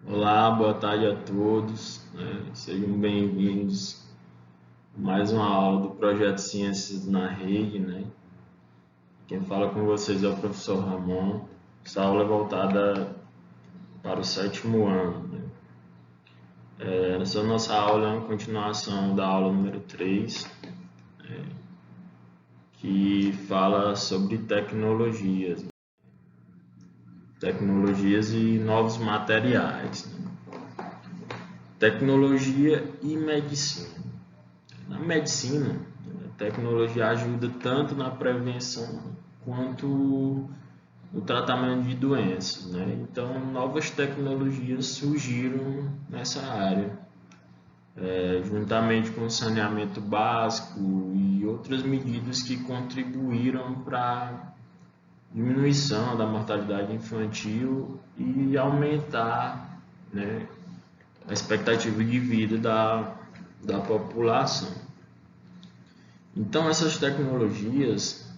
Olá, boa tarde a todos, né? Sejam bem-vindos a mais uma aula do projeto Ciências na Rede, né? Quem fala com vocês é o professor Ramon. Essa aula é voltada para o sétimo ano, né? Essa nossa aula é uma continuação da aula número 3, que fala sobre tecnologias e novos materiais, né? Tecnologia e medicina. Na medicina, a tecnologia ajuda tanto na prevenção quanto no tratamento de doenças, né? Então, novas tecnologias surgiram nessa área, juntamente com o saneamento básico e outras medidas que contribuíram para a diminuição da mortalidade infantil e aumentar, né, a expectativa de vida da população. Então, essas tecnologias,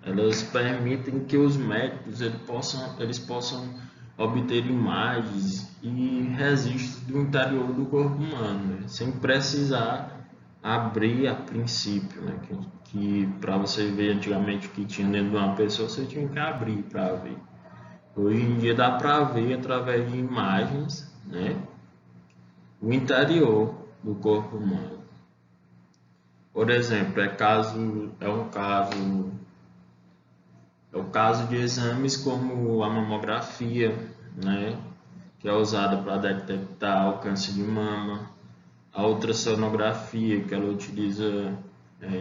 elas permitem que os médicos eles possam obter imagens e registros do interior do corpo humano, né? Sem precisar abrir a princípio, né? Que para você ver antigamente o que tinha dentro de uma pessoa, você tinha que abrir para ver. Hoje em dia dá para ver através de imagens, né, o interior do corpo humano. Por exemplo, é o caso de exames como a mamografia, né, que é usada para detectar o câncer de mama, a ultrassonografia, que ela utiliza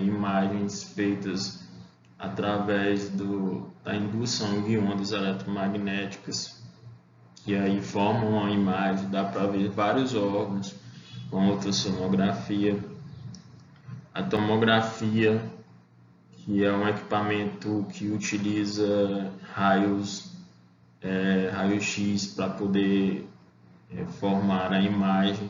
imagens feitas através da indução de ondas eletromagnéticas, que aí formam uma imagem, dá para ver vários órgãos com a ultrassonografia. A tomografia, que é um equipamento que utiliza raio-x para poder formar a imagem,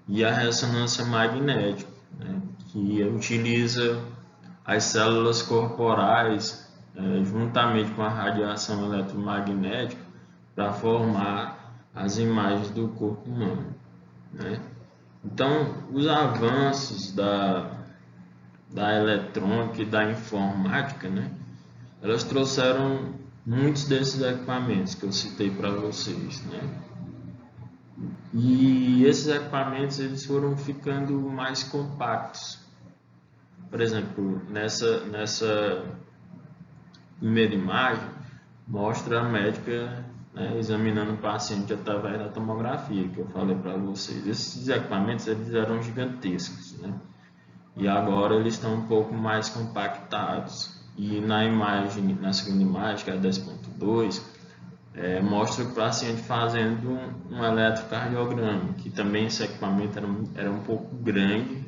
e a ressonância magnética, né, que utiliza as células corporais juntamente com a radiação eletromagnética para formar as imagens do corpo humano, né? Então, os avanços da eletrônica e da informática, né, elas trouxeram muitos desses equipamentos que eu citei para vocês, né? E esses equipamentos eles foram ficando mais compactos. Por exemplo, nessa primeira imagem mostra a médica, né, examinando o paciente através da tomografia que eu falei para vocês. Esses equipamentos eles eram gigantescos, né? E agora eles estão um pouco mais compactados. E na segunda imagem, que é a 10.2, mostra o paciente fazendo um eletrocardiograma, que também esse equipamento era um pouco grande,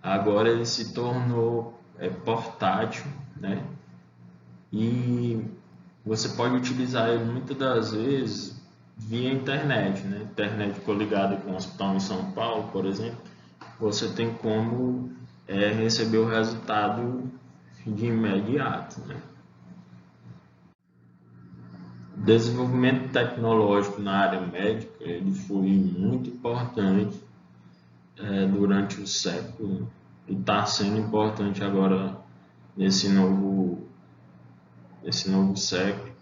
agora ele se tornou portátil, né? E você pode utilizar ele muitas das vezes via internet, né? Internet coligada com o hospital em São Paulo, por exemplo, você tem como receber o resultado de imediato, né? O desenvolvimento tecnológico na área médica ele foi muito importante durante o século e está sendo importante agora nesse novo século,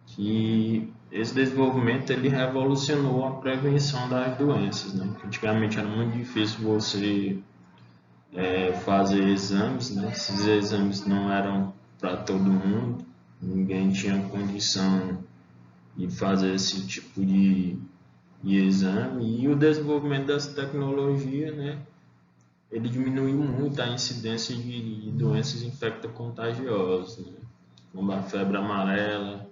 que esse desenvolvimento ele revolucionou a prevenção das doenças, né? Antigamente era muito difícil você fazer exames, né? Esses exames não eram para todo mundo, ninguém tinha condição de fazer esse tipo de exame, e o desenvolvimento dessa tecnologia, né, ele diminuiu muito a incidência de doenças infectocontagiosas, né, como a febre amarela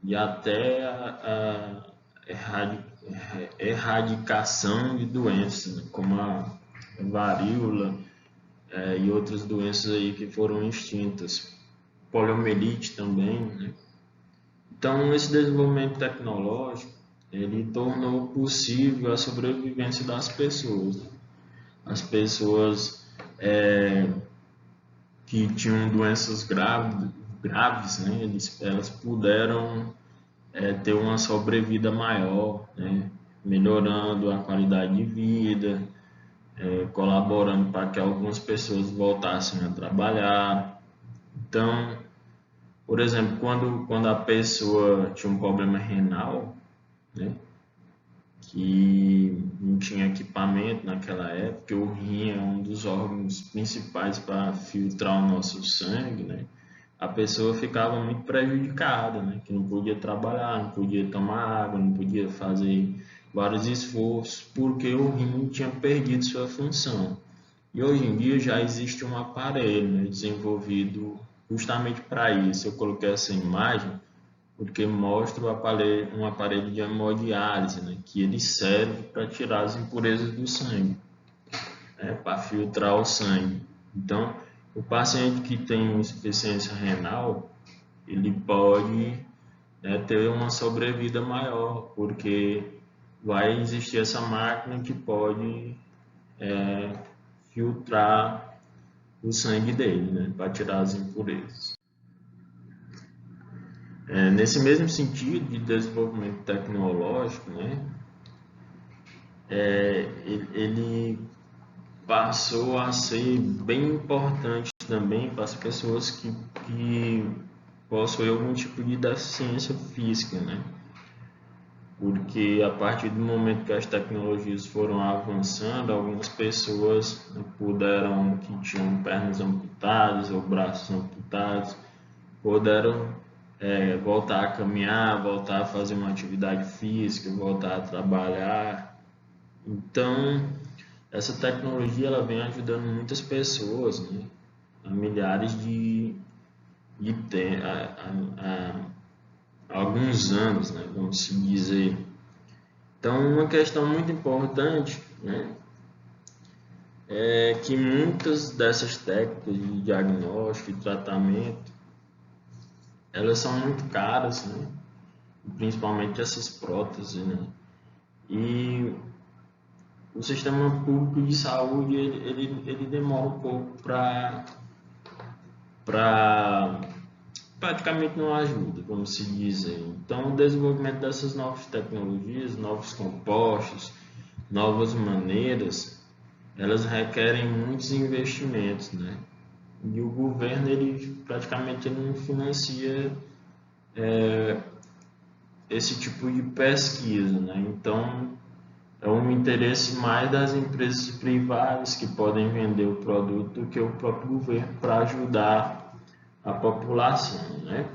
e até a erradicação de doenças, né, como a varíola e outras doenças aí que foram extintas, poliomielite também, né? Então, esse desenvolvimento tecnológico ele tornou possível a sobrevivência das pessoas, né? As pessoas que tinham doenças graves, né? Elas puderam ter uma sobrevida maior, né? Melhorando a qualidade de vida, colaborando para que algumas pessoas voltassem a trabalhar. Então, por exemplo, quando a pessoa tinha um problema renal, né, que não tinha equipamento naquela época, o rim é um dos órgãos principais para filtrar o nosso sangue, né? A pessoa ficava muito prejudicada, né? Que não podia trabalhar, não podia tomar água, não podia fazer vários esforços, porque o rim tinha perdido sua função. E hoje em dia já existe um aparelho, né, desenvolvido justamente para isso. Eu coloquei essa imagem porque mostra um aparelho de hemodiálise, né, que ele serve para tirar as impurezas do sangue, né, para filtrar o sangue. Então, o paciente que tem insuficiência renal, ele pode, né, ter uma sobrevida maior, porque vai existir essa máquina que pode filtrar o sangue dele, né, para tirar as impurezas. Nesse mesmo sentido de desenvolvimento tecnológico, né, ele passou a ser bem importante também para as pessoas que possuem algum tipo de deficiência física, né? Porque a partir do momento que as tecnologias foram avançando, algumas pessoas, né, puderam, que tinham pernas amputadas ou braços amputados, puderam voltar a caminhar, voltar a fazer uma atividade física, voltar a trabalhar. Então, essa tecnologia ela vem ajudando muitas pessoas, né? Há milhares há alguns anos, né? Vamos dizer. Então, uma questão muito importante, né, é que muitas dessas técnicas de diagnóstico e tratamento elas são muito caras, né? Principalmente essas próteses, né? E o sistema público de saúde ele demora um pouco para praticamente não ajuda, vamos se dizer. Então, o desenvolvimento dessas novas tecnologias, novos compostos, novas maneiras, elas requerem muitos investimentos, né? E o governo ele praticamente não financia esse tipo de pesquisa, né? Então é um interesse mais das empresas privadas que podem vender o produto do que o próprio governo para ajudar a população, né?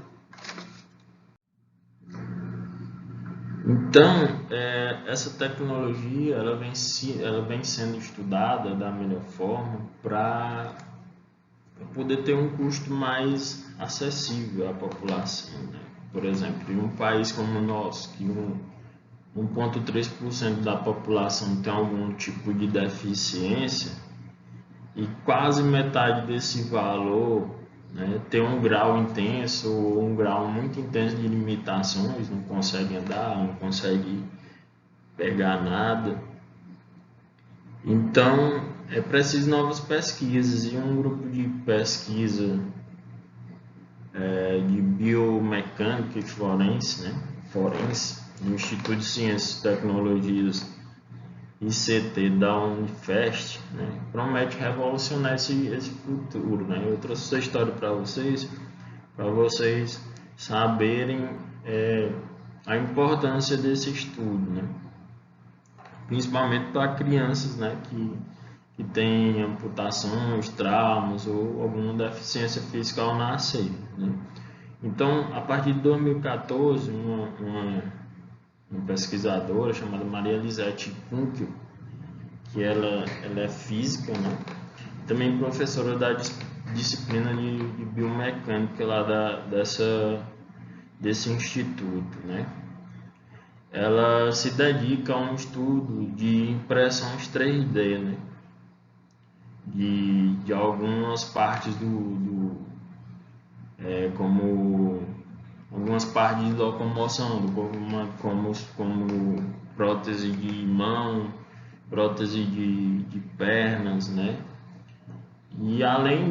Então essa tecnologia ela vem sendo estudada da melhor forma para poder ter um custo mais acessível à população, né? Por exemplo, em um país como o nosso, que 1,3% da população tem algum tipo de deficiência e quase metade desse valor, né, tem um grau intenso ou um grau muito intenso de limitações, não consegue andar, não consegue pegar nada. Então, é preciso novas pesquisas e um grupo de pesquisa de biomecânica e forense, né, no Instituto de Ciências e Tecnologias ICT da Unifest, né, promete revolucionar esse futuro, né? Eu trouxe essa história para vocês saberem a importância desse estudo, né? Principalmente para crianças, né, que têm amputações, traumas ou alguma deficiência física ao nascer, né? Então, a partir de 2014, uma pesquisadora chamada Maria Elisete Kunkel, que ela é física, né? Também professora da disciplina de biomecânica lá desse instituto, né? Ela se dedica a um estudo de impressões 3D, né? De algumas partes como algumas partes de locomoção, como prótese de mão, prótese de pernas, né? E além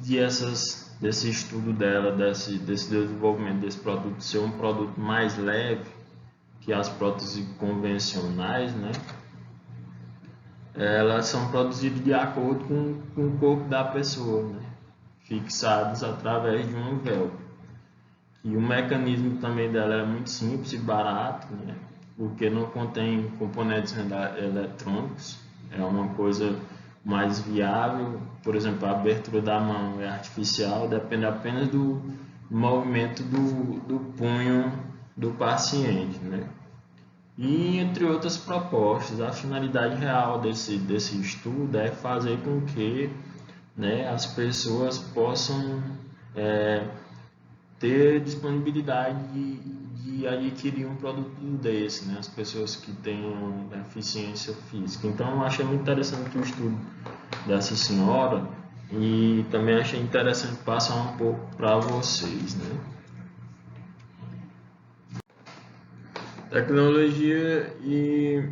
de essas desse estudo dela, desse desenvolvimento desse produto ser um produto mais leve que as próteses convencionais, né? Elas são produzidas de acordo com o corpo da pessoa, né? Fixadas através de um velcro. E o mecanismo também dela é muito simples e barato, né? Porque não contém componentes eletrônicos, é uma coisa mais viável. Por exemplo, a abertura da mão é artificial, depende apenas do movimento do punho do paciente, né? E entre outras propostas, a finalidade real desse estudo é fazer com que, né, as pessoas possam ter disponibilidade de adquirir um produto desse, né? As pessoas que tenham deficiência física. Então, eu achei muito interessante o estudo dessa senhora e também achei interessante passar um pouco para vocês, né? Tecnologia e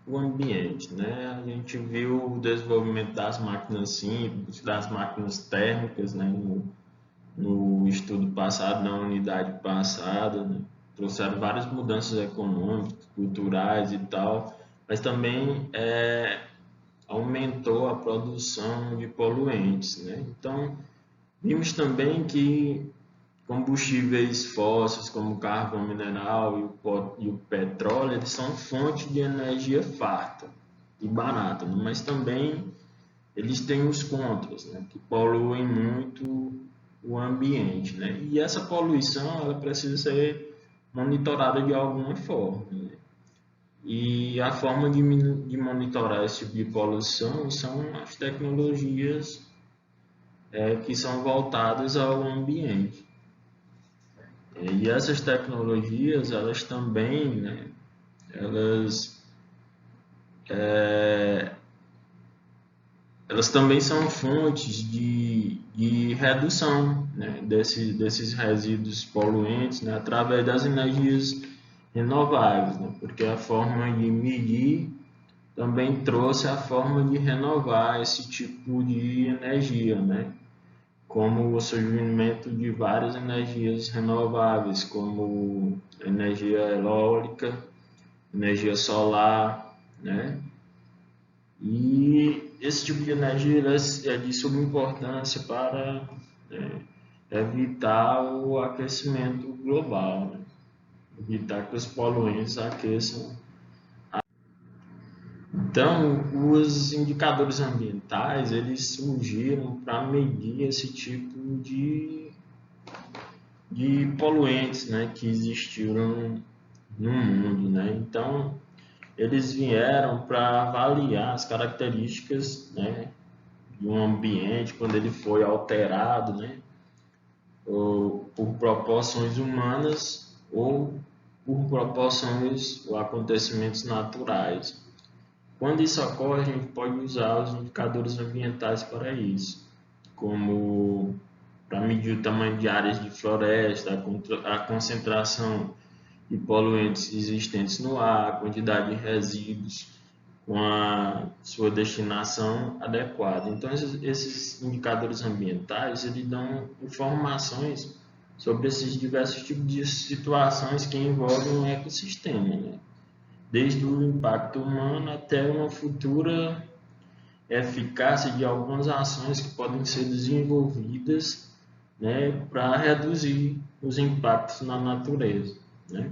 o ambiente, né? A gente viu o desenvolvimento das máquinas simples, das máquinas térmicas, né? No estudo passado, na unidade passada, né? Trouxeram várias mudanças econômicas, culturais e tal, mas também aumentou a produção de poluentes, né? Então, vimos também que combustíveis fósseis como o carvão mineral e o petróleo, eles são fonte de energia farta e barata, né? Mas também eles têm os contras, né? Que poluem muito o ambiente, né? E essa poluição ela precisa ser monitorada de alguma forma, né? E a forma de monitorar esse tipo de poluição são as tecnologias que são voltadas ao ambiente. E essas tecnologias, elas também, né, elas também são fontes de redução, né, desses resíduos poluentes, né, através das energias renováveis, né, porque a forma de medir também trouxe a forma de renovar esse tipo de energia, né, como o surgimento de várias energias renováveis, como energia eólica, energia solar, né? E esse tipo de energia é de suma importância para evitar o aquecimento global, né? Evitar que os poluentes aqueçam. Então, os indicadores ambientais, eles surgiram para medir esse tipo de poluentes, né, que existiram no mundo, né? Então, eles vieram para avaliar as características, né, de um ambiente quando ele foi alterado, né, ou por proporções humanas ou por proporções ou acontecimentos naturais. Quando isso ocorre, a gente pode usar os indicadores ambientais para isso, como para medir o tamanho de áreas de floresta, a concentração de poluentes existentes no ar, a quantidade de resíduos com a sua destinação adequada. Então, esses indicadores ambientais, eles dão informações sobre esses diversos tipos de situações que envolvem o ecossistema, né? Desde o impacto humano até uma futura eficácia de algumas ações que podem ser desenvolvidas, né, para reduzir os impactos na natureza, né?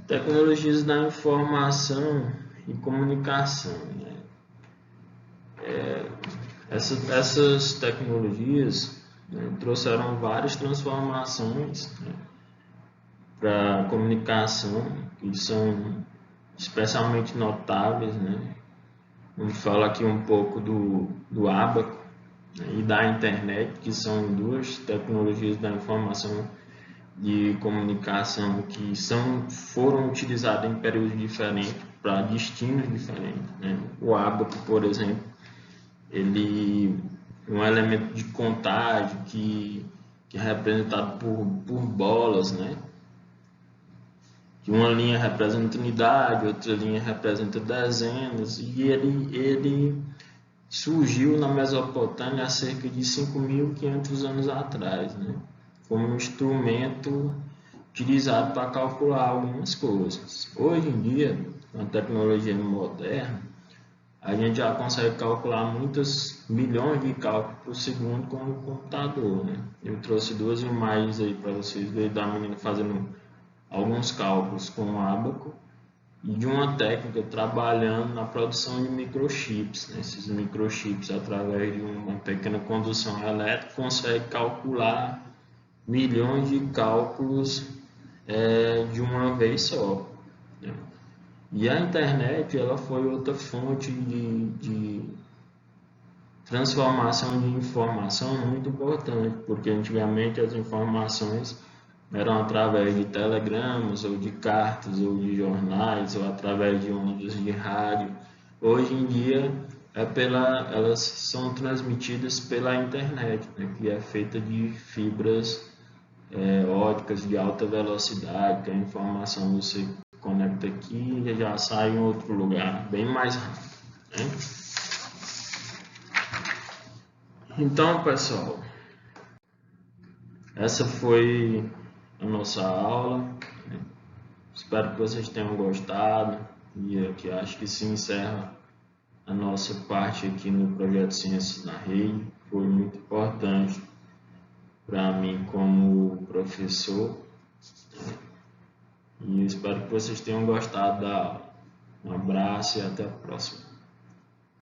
Tecnologias da informação e comunicação, né? Essas tecnologias, né, trouxeram várias transformações, né, para a comunicação que são especialmente notáveis, né? Vamos falar aqui um pouco do ábaco, né, e da internet, que são duas tecnologias da informação de comunicação que foram utilizadas em períodos diferentes para destinos diferentes, né? O ábaco, por exemplo, ele é um elemento de contagem que é representado por bolas, né? Que uma linha representa unidade, outra linha representa dezenas, e ele surgiu na Mesopotâmia há cerca de 5.500 anos atrás, né? Como um instrumento utilizado para calcular algumas coisas. Hoje em dia, com a tecnologia moderna, a gente já consegue calcular muitos milhões de cálculos por segundo com o computador, né? Eu trouxe duas imagens aí para vocês verem da menina fazendo alguns cálculos com o ábaco e de uma técnica trabalhando na produção de microchips, né? Esses microchips, através de uma pequena condução elétrica, consegue calcular milhões de cálculos de uma vez só, né? E a internet, ela foi outra fonte de transformação de informação muito importante, porque antigamente as informações eram através de telegramas, ou de cartas, ou de jornais, ou através de ondas de rádio. Hoje em dia, elas são transmitidas pela internet, né, que é feita de fibras óticas de alta velocidade, que a informação você conecta aqui e já sai em outro lugar, bem mais rápido, né? Então, pessoal, essa foi a nossa aula, né? Espero que vocês tenham gostado e aqui acho que se encerra a nossa parte aqui no projeto Ciências na Rede. Foi muito importante para mim como professor, né? E espero que vocês tenham gostado da aula. Um abraço e até a próxima.